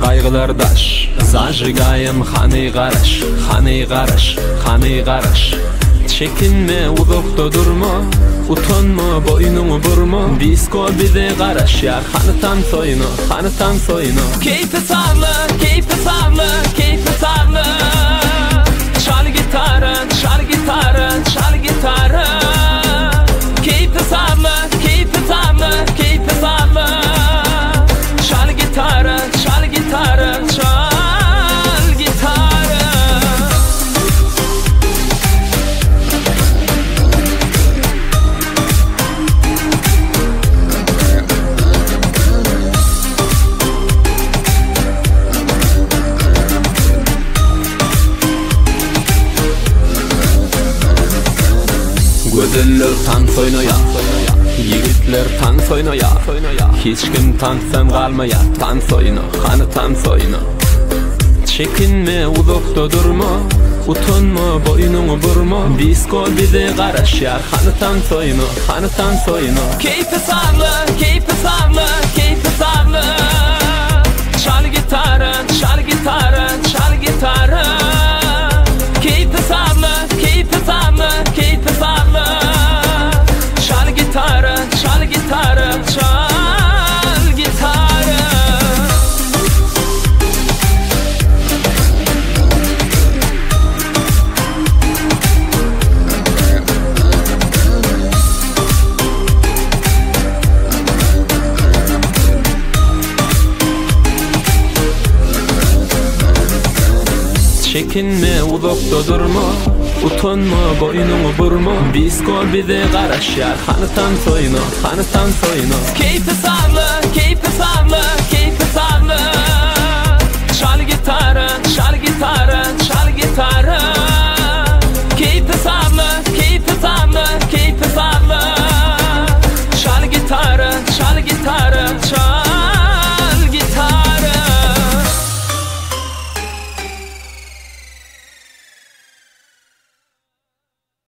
Kaygılardaş zajigayım hani garaş Çekinme uzakta durma utanma boynunu burma Disko bize garaş yar hanıtan soyunu Keyfi sarlı Çal gitarı Keyfi sarlı Çal gitarı Gözeller tans oynaya Yigitler tans oynaya Hiç kim tansam kalmaya Tans oyna, tans oyna Çekinme uzakta durma utanma boynunu burma Disko bize garaş yar hanıtan soyunu Keyfi sarlı Çal gitarı Keyfi sarlı Çal gitarı Çekinme uzakta durma utanma boynunu burma Disko bize garaş yar hanıtan soyunu Keyfi sarlı